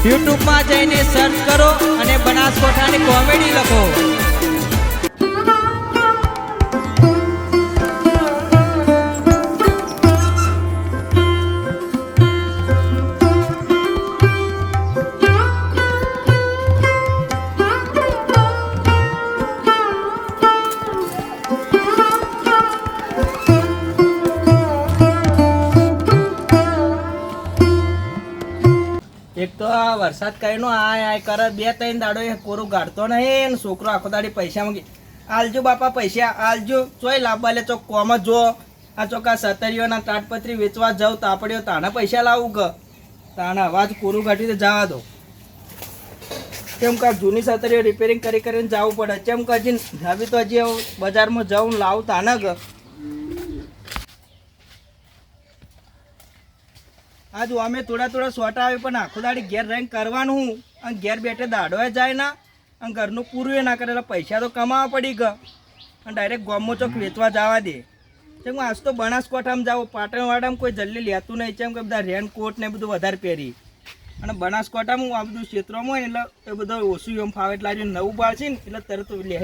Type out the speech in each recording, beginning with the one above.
યુટ્યુબમાં જઈને સર્ચ કરો અને બનાસકાંઠાની કોમેડી લખો. એક તો આ વરસાદ કઈનો આ કરે 2-3 દાડો એ કોરું ગાડતો નહીં. છોકરો આખો દાડી પૈસા માંગી આલજો બાપા પૈસા આલજો. ચોય લાવવા લે ચોક કોમ જો આ ચોકા સતરીઓના તાટપત્રી વેચવા જાવ તાપડીઓ તાના પૈસા લાવું કે તાના અવાજ કોરું ગાડી તો જવા દો. કેમ કે જૂની સતરીઓ રિપેરિંગ કરીને જવું પડે. કેમ કે હજી નવી તો હજી બજારમાં જાઉં લાવું તાના કે આજ અમે થોડા સોટા આવે પણ આખો દાડી ઘેર રહીને કરવાનું અને ઘેર બેઠે દાડોએ જાય ના અને ઘરનું પૂરું એ ના કરે એટલે પૈસા તો કમાવા પડી ગયા અને ડાયરેક્ટ ગોમો ચોક વેચવા જવા દે. કેમ આજ તો બનાસકાંઠામાં જાઓ પાટણવાડામાં કોઈ જલ્દી લેતું નહીં. કેમ કે બધા રેનકોટ ને બધું વધારે પહેરી અને બનાસકાંઠામાં આ બધું ક્ષેત્રોમાં હોય એટલે એ બધું ઓછું એમ ફાવે એટલે આજે નવું બાળ છે ને એટલે તરત લે.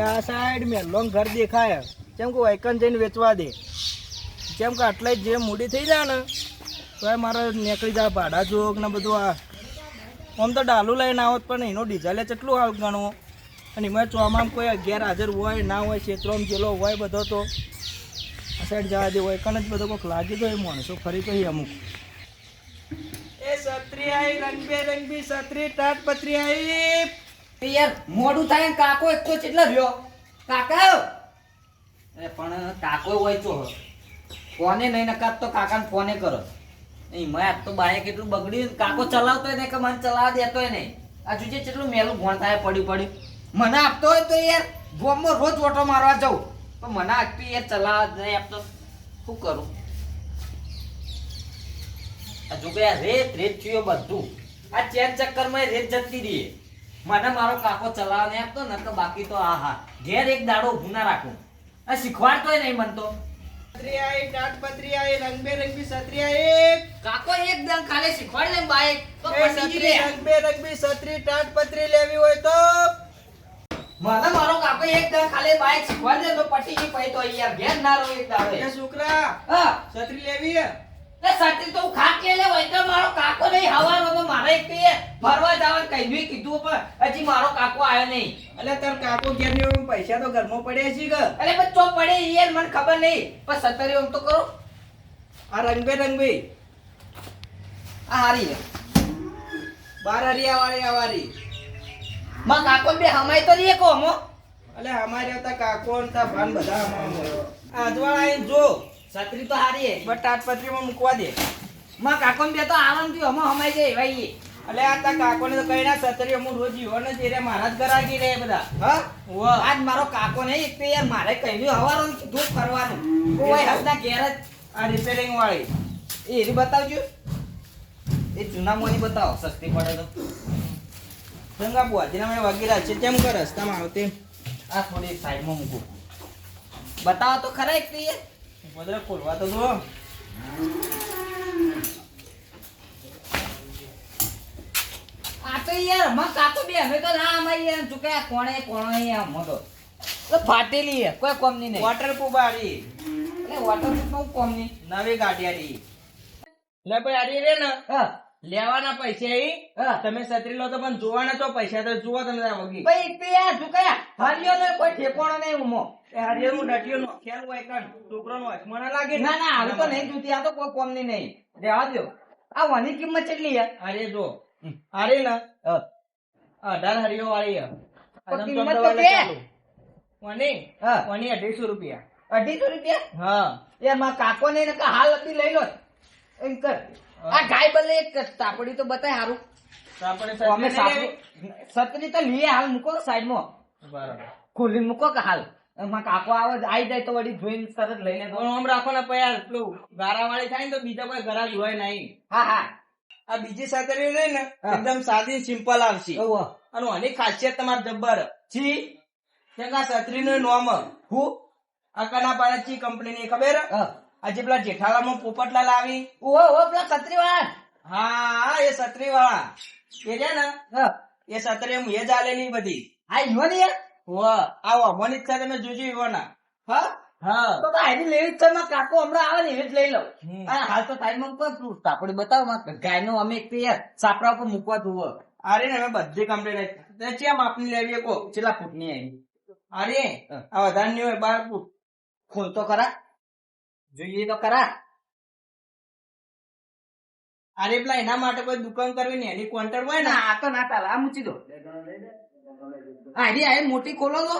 આ સાઈડ મેલોંગ ઘર દેખાય જેમ કે વાયકન જઈને વેચવા દે. જેમ કે આટલા જે મૂડી થઈ જાય ને તો એ મારે નીકળી જાય ભાડા જોગ ને બધું. આ આમ તો ડાલું લઈને આવત પણ એનો ડીઝલે કેટલું હાલ ગણવો અને એમાં ચોમામાં કોઈ અગિયાર હાજર હોય ના હોય ક્ષેત્રોમાં જેલો હોય બધો તો આ સાઈડ જવા દે. વાયકન જ બધો કોઈક લાગી તો એ માણસો ફરી તો અમુક એ છત્રી આવી રંગબેરંગી છત્રી તાટપત્રી આવી યાર મોડું થાય ને કાકો એક તો કેટલો રહ્યો કાકા અરે પણ કાકો હોય તો ફોને નહીં નકાત તો કાકાને ફોને કરો નહીં. મેં આજ તો બાઈક એટલું બગડ્યું કાકો ચલાવતો નહીં કે મને ચલાવવા દેતો નહીં. આ જોજે કેટલું મેલું ભણ થાય પડ્યું મને આપતો હોય તો યાર ગોમમાં રોજ ઓટો મારવા જાઉં પણ મને આપી યાર ચલાવવા જ નહીં આપતો. શું કરું આ જો કે રેત થયું બધું આ ચેન ચક્કરમાં રેત જતી રહી. મને મારો કાકો ચલાવવા નહીં આપતો ને તો બાકી તો આહા ઘેર એક દાડો ઊભું ના રાખું. આ શીખવાડતોય નહીં મન તો. છત્રી આવી તાટપત્રી આવી રંગબેરંગી છત્રી આવી કાકો એકદમ ખાલી શીખવાડ ને બાઈક તો એ છત્રી રંગબેરંગી છત્રી તાટપત્રી લેવી હોય તો મને મારો કાકો એકદમ ખાલી બાઈક શીખવાડ દે તો પટી ગઈ પછી તો યાર ઘેર ના રહો એક દાડો. એ છોકરા હા છત્રી લેવી હે તે સાચી તો ખાક કે લે હોય તો મારો કાકો નહીં હવાનો તો મારે એક તો ફરવા જવાનું કઈ કીધું પણ હજી મારો કાકો આવ્યો નહીં. એટલે તાર કાકો ઘેર ની પૈસા તો ઘરમાં પડ્યા છે કે અરે પણ ચો પડે યાર મને ખબર નહીં પણ સતરી એમ તો કરો આ રંગબેરંગી આ હારી હે 12 હરિયા વાળી આવારી માં કાકો બે હમાય તો નહીં કો મો એટલે અમારે હતા કાકો ને તા ભાન બધા આજવાળ આઈને જો છત્રી તો હારી હે બટ તાટપત્રીમાં મૂકવા દે. માં કાકો બે તો આરામ થી હમો હમાય જાય ભાઈ. એટલે આ તા કાકો ને તો કઈ ના છત્રી હું રોજ ઈવો ને જે મારા જ ગરાગી રે બધા. હા ઓ આજ મારો કાકો નહીં એક તો યાર મારે કહ્યું હવારનું કીધું ફરવાનું કોઈ હસના ઘેર જ આ રિપેરિંગ વાળી એ રી બતાવજો એ જૂના મોની બતાવો સસ્તી પડે તો સંગા બોજીના મને વગેરે છે કેમ કે રસ્તામાં આવતે આ થોડી સાઈડમાં મૂકું બતાવો તો ખરા એક તો યાર બધા ખોલવા તો જો આ તો યાર માં કાકો બે અમે તો ના અમારી યાર ચૂક્યા કોણે આમ મોટો તો ફાટેલી હે કોઈ કોમ નહીં વોટરપ્રૂફ આરી એટલે વોટરપ્રૂફ નું કોમ નહીં નવી ગાડી આરી લે ભાઈ આરી રે ને હા લેવાના પૈસા ઈ હા તમે છત્રી લો તો પણ જોવાના તો પૈસા તો જુઓ તમે તારા વગી ભાઈ એક તો યાર ચૂક્યા હરિયો ને કોઈ ઠેકોણો નહીં ઉમો એ હરિયો નું ડટિયો નો ખ્યાલ હોય કણ છોકરો નો મને લાગે ના ના હાલ તો નહીં જોતી આ તો કોઈ કોમ ની નહીં રહેવા દો આ વાની કિંમત કેટલી યાર અરે જો આરી ને 18 હરિયો વાળી કિંમત તો બે વની હા વની 250 રૂપિયા 250 રૂપિયા હા યાર માં કાકો ને હાલ હતી લઈ લો એમ કર આ ગાય બલે એક તાપડી તો બતાય હારું આપણે સતરી તો લીએ હાલ મૂકો સાઈડ માં બરાબર ખોલી મૂકો કે હાલ એમાં કાકો આવે આવી જાય તો વળી જોઈને તરત લઈ લે આમ રાખો ને પયાર પેલું ગારા વાળી થાય ને તો બીજા કોઈ ઘરા હોય નહીં. હા હા આ બીજી સાતરીઓ રહી ને એકદમ સાદી સિમ્પલ આવશે અને આની ખાસિયત તમારે જબ્બર જી કે આ છત્રી નું નામ હું આ કનાપારચી કંપનીની ખબર આજે પેલા જેઠાલાલમાં પોપટલાલ આવી ઓ પેલા છત્રીવાળા હા એ છત્રી વાળા એ છે ને એ છત્રી હું એ જ આલેલી બધી આ ઈવો ને યાર વાહ આવો અમોની ઈચ્છા તમે જોજો ઈવોના હા હા તો આની લેવી જ છે માં કાકો હમણાં આવે ને એવી જ લઈ લઉં આ હાલ તો ટાઈમ કોઈ તાપડી બતાવો માં ગાયનો અમે એક યાર સાપરા ઉપર મૂકવા જોવો અરે ને અમે બધી કમ્પ્લેટ ચેમ આપની લેવી કો કેટલા ફૂટની આવી અરે આ વધારે ની હોય 12 ફૂટ ખોલ તો ખરા જોઈએ તો ખરા અરે પેલા એના માટે કોઈ દુકાન કરવી ને એની ક્વોન્ટર હોય ને ના આ તો ના ચાલે આ મૂકી દો આ મોટી ખોલો તો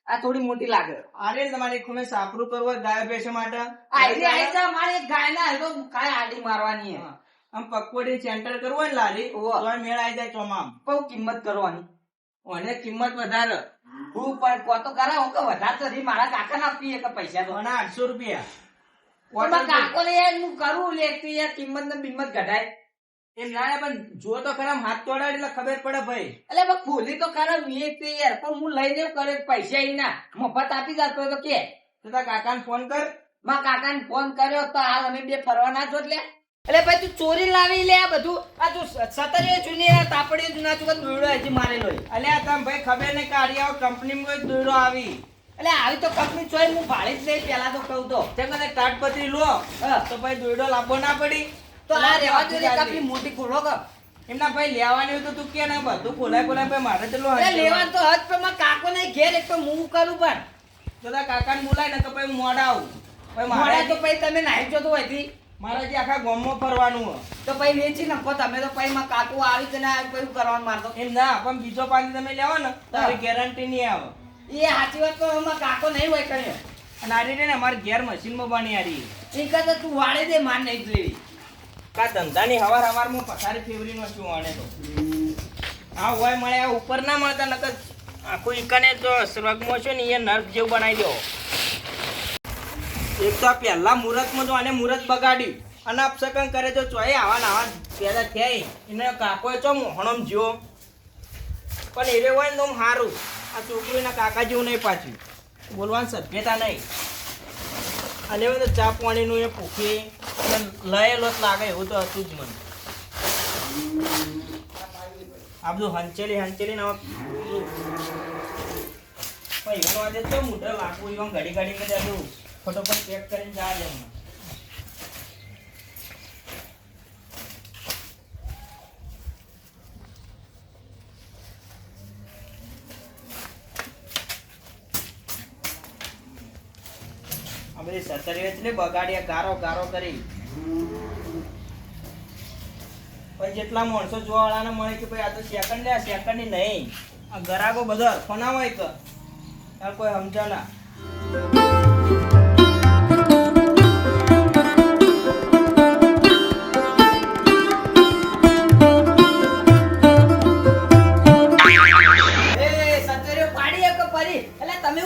આ થોડી મોટી લાગે અરે તમારે ખૂણે સાપરું કરવું હોય ગાય ભેંસ માટે મારે એક ગાય ના તો કાંઈ આડી મારવાની આમ પકોડી સેન્ટર કરવું હોય ને લારી તો મેળ આવી જાય ચોમામ બહુ કિંમત કરવાની અને કિંમત વધારે હું પણ કોતો કરાવો કે વધારે તો મારા કાકા ના આપીએ કે પૈસા તો અને 800 રૂપિયા કાકો ને યાર હું કરું લેતી યાર કિંમત ને બિંમત ઘટાય એમ ના પણ જો તો ખરા હાથ તોડાય એટલે ખબર પડે ભાઈ એટલે બોલી તો ખરા વેચતી યાર પણ હું લઈને કરે પૈસા ના મફત આપી જતો તો કે તારા કાકાને ફોન કર મારા કાકાને ફોન કર્યો તો હાલ અમે બે ફરવા ના છો એટલે ભાઈ તું ચોરી લાવી લે આ બધું આ તું સતરીઓ જૂની તાપડીઓ જૂના ચુકા દોડો હજી મારેલો અલ્યા તમે ભાઈ ખબર નહીં કાઢી આવો કંપનીમાં કોઈ દોડો આવી એટલે આવી તો કંપની ચોઈ હું ભાડે જ નહીં પેલા તો કહું તો તેમ કદાચ તાટપત્રી લો તો ભાઈ દોડો લાવવો ના પડી તો આ રેવા દો કંપની મોટી ખોલો કે એમના ભાઈ લેવાની હોય તો તું કે ના બધું ખોલાય ભાઈ મારે ચલો લેવા તો હજ પણ મારા કાકો ને ઘેર એક તો હું કરું પણ તો તારા કાકાને બોલાય ને તો ભાઈ મોડા આવું ભાઈ મારે મારે તો પછી તમે નાઈ જો તો હોયથી મારે જે આખા ગામમાં ફરવાનું હોય તો પછી વેચી નાખો તમે તો પછી માં કાકો આવી જ ના પછી કરવાનું મારતો એમ ના પણ બીજો પાણી તમે લેવો ને તારી ગેરંટી નહીં આવે એ સાચી વાત તો માં કાકો નહીં હોય કર્યો અને આ રીતે ને અમારે ઘેર મશીનમાં પાણી આરી એ કરતા તું વાળે દે માર નહીં જ લેવી કા ધંધાની હવાર હવારમાં પથારી ફેવરી નો શું આણે તો આ હોય મળે આ ઉપર ના મળતા નકર આખું ઈકાને તો સ્વર્ગમાં છે ને એ નર્ક જેવું બનાવી દો એક તો પહેલા મુહૂર્તમાં તો આને મુહૂર્ત બગાડ્યું અને અપસકન કરે તો ચોય આવા ને આવા પેદા થયા એને કાકોએ ચો મોહણમ જ્યો પણ એરે હોય ને તો સારું આ છોકરીના કાકા જેવું નહીં પાછું બોલવાનું સભ્યતા નહીં અને એવું તો ચા પાણીનું એ ભૂખી લયેલો જ લાગે એવું તો હતું જ મને આ બધું હંચેલી ને પૈસો આજે તો મોઢે લાગવું એવા ઘડી ઘડી બધું ફટોફટ પેક કરીને જા દે આ બધી સતરી એટલે બગાડ્યા ગારો કરી પછી જેટલા માણસો જોવાવાળાને મળે કે ભાઈ આ તો સેકન્ડ લે સેકન્ડ ની નહીં આ ગરાગો બધો ફોના હોય કે તાર કોઈ સમજા ના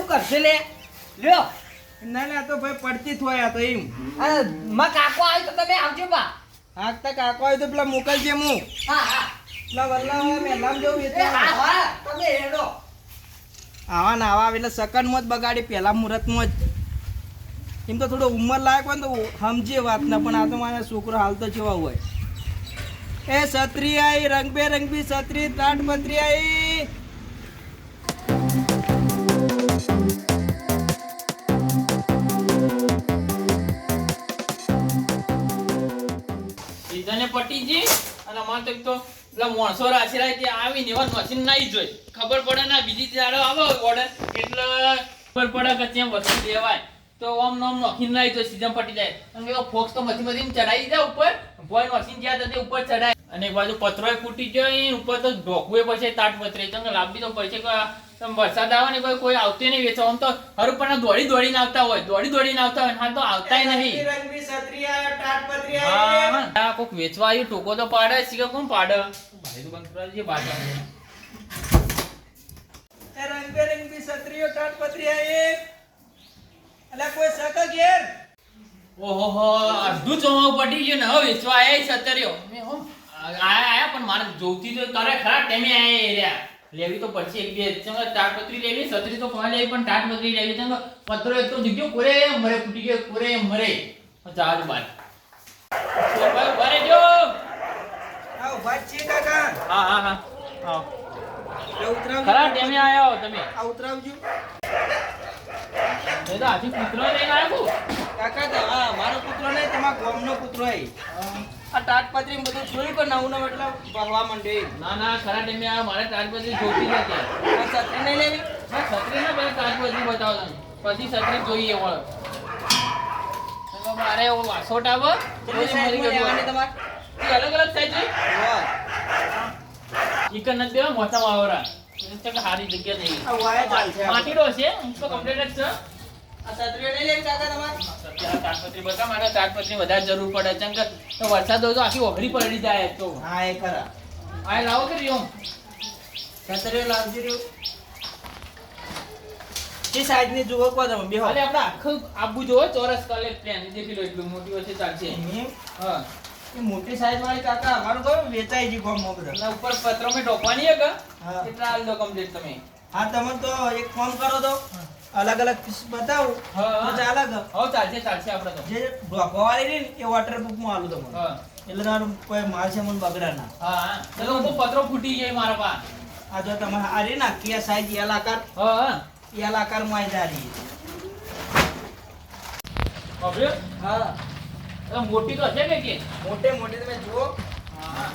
કરશે લે લ્યો ના ના તો ભાઈ પડતી જ હોય આ તો એમ માં કાકો આવી તો તમે આવજો બા હા તો કાકો આવ્યો તો પેલા મોકલજે હું હા પેલા વલ્લા મેલામ જવું હા તમે હેડો આવા ને આવા એટલે સેકન્ડમાં જ બગાડી પહેલા મુહૂર્તમાં જ એમ તો થોડો ઉંમર લાયક હોય ને તો સમજીએ વાત ના પણ આ તો મારા છોકરો હાલ તો જેવા હોય એ છત્રી આઈ રંગબેરંગી છત્રી તાટપત્રી આઈ સીઝને પટીજી અને અમારે તો પેલા માણસો રાશેરા કે આવીને એવા મશીન નહીં જોઈ ખબર પડે ના બીજી દાડો આવો ઓર્ડર એટલે ખબર પડે કે ત્યાં વસ્તુ દેવાય તો આમ નામ નોખીને નહીં જોઈ સીઝન પટી જાય અને એવો ફોક્સ તો મશીન ચડાવી જાય ઉપર ભોય મશીન જ્યાં તે ઉપર ચડાય અને એક બાજુ પતરો ફૂટી જાય ઉપર તો ઢોકવે પછી તાટપત્રી તમને લાંબી તો પડશે કે વરસાદ આવે ને કોઈ આવતી નહીં વેચો આમ તો હર ઉપર દોડીને આવતા હોય હા તો આવતાય નહીં રંગબી છત્રી આયો તાટપત્રી હા હા કોક વેચવા આવ્યું ટોકો તો પાડે છે કોણ પાડે ભાઈ તો બંધ કરાવજે બાજુ એ રંગબેરંગી છત્રીઓ તાટપત્રી આઈ અલા કોઈ સક ઘેર ઓહો અડધું ચોમાવું પડી ગયું ને હવે વેચવા આયા છતરીઓ મે હો આયા પણ મારે જોવતી તો કરે ખરા ટેમે આયા રહ્યા લેવી તો પડશે એક બે ચંગા તાટપત્રી લેવી છત્રી તો કોણ લેવી પણ તાટપત્રી લેવી ચંગા પત્રો એક તો જગ્યો કોરે મરે ફૂટી ગયો કોરે મરે ચાલ બાર ભાઈ બરે જો આવ વાત છે કાકા હા હા હા આવો એ ઉતરાવજો ખરા ટેમે આયા હો તમે આ ઉતરાવજો એ તો આથી કૂતરો લઈને આવ્યો કાકા તો હા મારો પુત્ર નહીં તમારા ગામનો પુત્ર હે આ તાટપત્રી બધું જોઈ પણ નવું નવું એટલે ભરવા માંડે ના ના ખરા ટેમે આયા મારે તાટપત્રી જોતી હતી આ છત્રી નહીં લેવી ના છત્રી ના પહેલા તાટપત્રી બતાવો તમે પછી છત્રી જોઈએ વળ તો મારે ઓ વાસોટ આવો કેટલી સાઈઝમાં લેવાની તમારે એ અલગ અલગ સાઈઝ છે વાહ ઈકન નથી દેવા મોટા વાવરા તો કે હારી જગ્યા નહીં આ વાયા ચાલશે માટીડો છે તો કમ્પ્લીટ જ છે આ છત્રીઓ નહીં લેવી કાકા તમારે અત્યારે તાટપત્રી બતા મારે તાટપત્રી વધારે જરૂર પડે છે કે તો વરસાદ હોય તો આખી ઓઘરી પડી જાય તો હા એ ખરા આ લાવો કે રહ્યો છત્રીઓ લાવજો રહ્યું એ સાઈઝ ની જુઓ કો તમે બેહો અરે આપણે આખું આબુ જોવો ચોરસ કલે પ્લેન દેખી લો એટલું મોટી વચ્ચે ચાલશે હા એ મોટી સાઈઝ વાળી કાકા અમારું કયું વેચાઈ ગયું ગામમાં બધા અને ઉપર પત્રો મેં ઢોકવાની હે કે હા. કેટલા હાલ દો કમ્પ્લીટ તમે હા તમે તો એક ફોન કરો તો અલગ અલગ પીસ બતાવું હા, હા. તો ચાલે કે હો ચાલશે ચાલશે આપણે તો જે ઢોકવાવાળી રહી ને એ વોટરપ્રૂફ માં આલું તમને હા એટલે તમારું કોઈ માલ છે મને બગડા ના હા હા ચલો તો પત્રો ફૂટી જાય મારા પા આ જો તમારે આ રહી ના કે સાઈઝ એલ આકાર હા હા એલ આકાર માં આવી જાય હવે હા મોટી તો હશે કે મોટે મોટે તમે જુઓ હા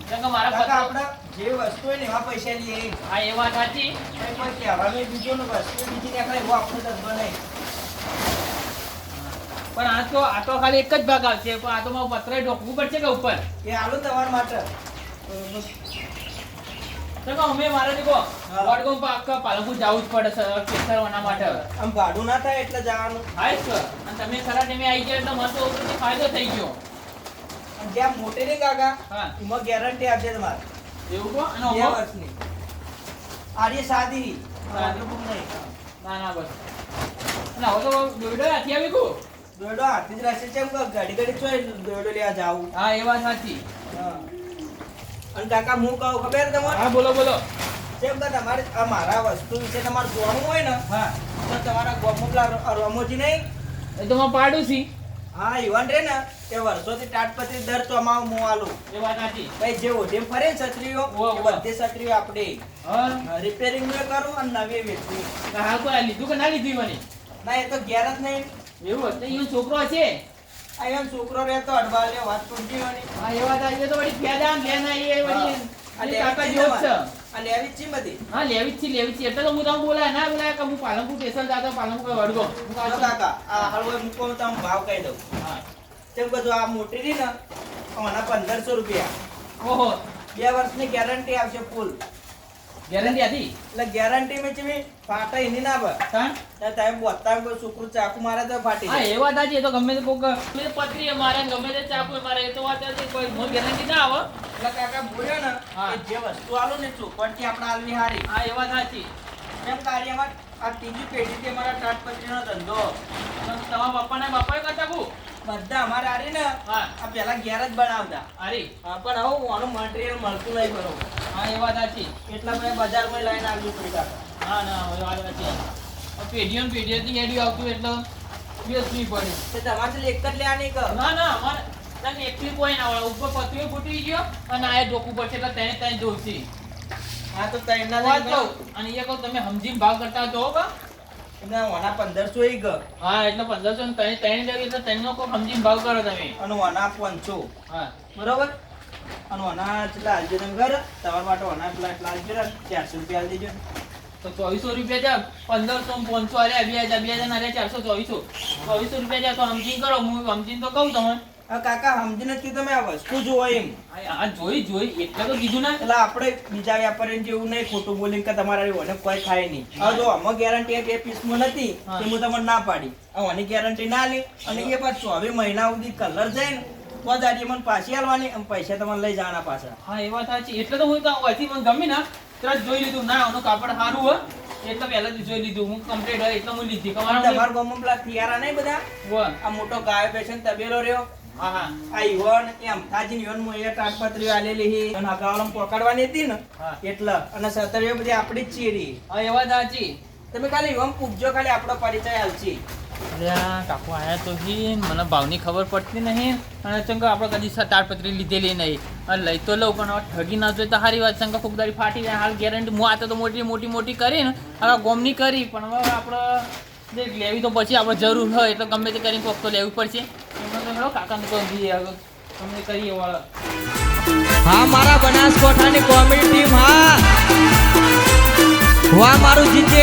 ચંગા મારા કાકા પત્રો આપડા જે વસ્તુ હોય ને એવા પૈસા લઈએ આ એ વાત સાચી કોઈ કોઈ કહેવાનું બીજો ને વસ્તુ બીજી નીકળે એવો આપણો ધંધો નહીં પણ આ તો ખાલી એક જ ભાગ આવશે પણ આ તો મારું પત્ર ઢોકવું પડશે કે ઉપર એ આલુ તમારા માટે ચંગા અમે મારે દેખો હા. વડગામ પાક્કા પાલનપુર જવું જ પડે કેસરવાના માટે આમ ભાડું ના થાય એટલે જવાનું હા સર અને તમે ખરા ટાઈમે આવી ગયા એટલે મને તો ઉપરથી ફાયદો થઈ ગયો અને જ્યાં મોટી નહીં કાકા હા એમાં ગેરંટી આપશે તમારે એવું કહો અને 2 ઓહો. વર્ષની આર્ય સાદી સાદી. waterproof નહીં ના ના બસ અને હવે તો દોડો હાથી આવી ગયું દોરડો હાથથી જ રાખશે કેમ કે ઘડી ઘડી ચોય દોરડો લેવા જાવું હા એ વાત સાચી હા. અને કાકા હું કહું ખબર તમારે હા બોલો બોલો જેમ કે તમારે આ મારા વસ્તુ વિશે તમારે જોવાનું હોય ને હા તો તમારા ગોમો પેલા રમોજી નહીં એ તો હું પાડું છી હા યુવાન રે ને એ વર્ષોથી તાટપત્રી દર ચોમાવ હું આલું એ વાત સાચી ભાઈ જે ઓઢેમ ફરે ને છત્રીઓ ઓહો. એ બધી છત્રીઓ આપણે હા રિપેરિંગ મેં કરું અને નવી વેચવી હા કોઈ આ લીધું કે ના લીધું મને ના એ તો ઘેર જ નહીં એવું હતું અહીંયા છોકરો છે આ એમ છોકરો રહેતો અડવાલ્યો વાત પૂછી હોની હા એ વાત સાચી તો વળી ફેદા ને લેના એ વળી આ એ લેવી કાકા જ જેવો જ છે આ લેવી જ છે બધી હા લેવી જ છે એટલે તો હું તમને બોલાય ના બોલાય કે હું પાલનપુર સ્ટેશન જાતો પાલનપુર વડગો હું જો કાકા કાકા આ હળવો મૂકો તો હું ભાવ કહી દઉં હા કેમ કે જો આ મોટી રહી ને આના 1500 રૂપિયા ઓહો 2 વર્ષની ગેરંટી આવશે ફૂલ ગેરંટી હતી એટલે ગેરંટી મેં ચીવી ફાટા એની ના ભર હા તમે બોતા કોઈ છોકરું ચાકુ મારે તો ફાટી હા જાય એ વાત સાચી એ તો ગમે તે કોક ગમે તે પતરી મારે ને ગમે તે ચાકુ મારે એ તો વાત સાચી કોઈ મોર ગેરંટી ના આવે એટલે કાકા બોલ્યો ને હા. કે જે વસ્તુ આલો ને ચોપડથી આપણે આલવી હારી હા એ વાત સાચી એમ કાર્યમાં આ ત્રીજી પેઢીથી અમારા તાટપત્રીનો ધંધો તો તમારા બાપાએ કરતા કુ બધા અમારે આરી ને હા આ પેલા ઘેર જ બનાવતા અરે હા, પણ હવે આનું મટીરિયલ મળતું નહીં બરોબર હા એ વાત સાચી એટલા બધા બજારમાં લઈને આવવું પડી કાકા હા ના એ વાત સાચી પેઢીઓ ને પેઢીઓથી એડિયો આવતું એટલે વેચવી પડે તે તમારે છેલ્લે એક જ લેવાની કર ના ના અમારે તને એકલી કોઈ ના આવે ઉપર પતરીઓ ફૂટી ગયો અને આ ઢોકવું પડશે એટલે તેને ત્યાં જોઈશી હા તો તૈના વાત કહું અને એ કહું તમે સમજીને ભાવ કરતા જો કા એમના વાના 1500 ઈ ગયો હા એટલે 1500 ને ત્રણ લેવી એટલે ત્રણનો કોઈ સમજીને ભાવ કરો તમે અને વાના 500 હા બરોબર અને વાના કેટલા આલજો તમે ઘર તમારા માટે વાના એટલા એટલા આલજો ને 400 રૂપિયા આલી દેજો તો 2400 રૂપિયા જા 1500 500 અરે 2000 અરે 400 2400 રૂપિયા જા તો સમજીને કરો હું સમજીને તો કહું તમે હા કાકા સમજીને જ કીધું તમે આ વસ્તુ જોવો એમ આ જોઈ એટલે તો કીધું ના એટલે આપણે બીજા વ્યાપારીને જેવું નહીં ખોટું બોલીને કે તમારા ઓને કોઈ ખાય નહીં હવે જો આમાં ગેરંટી બે પીસમાં નથી હા. તે હું તમને ના પાડી આની ગેરંટી ના લે અને એ પાછું 24 મહિના સુધી કલર જાય ને તો દાડી મને પાછી આલવાની અને પૈસા તમારે લઈ જવાના પાછા હા એ વાત સાચી એટલે તો હું અહીંથી મને ગમી ના તરત જોઈ લીધું ના આનું કાપડ સારું હોય એટલે પહેલાથી જોઈ લીધું હું કમ્પ્લીટ હોય એટલે હું લીધી તમારા ગામમાં પેલા થિયારા નહીં બધા વાહ આ મોટો ગાય બેસે ને તબેલો રહ્યો હા હા આ ઈવન એમ તાજી ઈવન મો એ તાટપત્રીઓ આલેલી હી અને અગાવલમ પકડવાની હતી ને હા. એટલે અને સતરીઓ બધી આપણી જ ચીરી હા એ વાત સાચી. તમે ખાલી ઈવન પૂછજો ખાલી આપણો પરિચય આલચી અલ્યા કાકુ આયા તો હી મને ભાવની ખબર પડતી નહીં અને ચંગા આપણે કદી તાડપત્રી લીધેલી નહીં અને લઈ તો લઉં પણ હવે ઠગી ના જોઈએ તો સારી વાત ચંગા ફૂગદારી ફાટી જાય હાલ ગેરંટી હું આ તો મોટી મોટી મોટી કરીને હવે ગોમની કરી પણ હવે આપણે જે લેવી તો પછી આપણે જરૂર હોય એટલે ગમે તે કરીને કોક તો લેવું પડશે એમાં તો હેડો કાકાને તો તમને કરીએ વાળા. હા મારા બનાસકોઠાની કોમેડી ટીમ હા વાહ મારું જીજે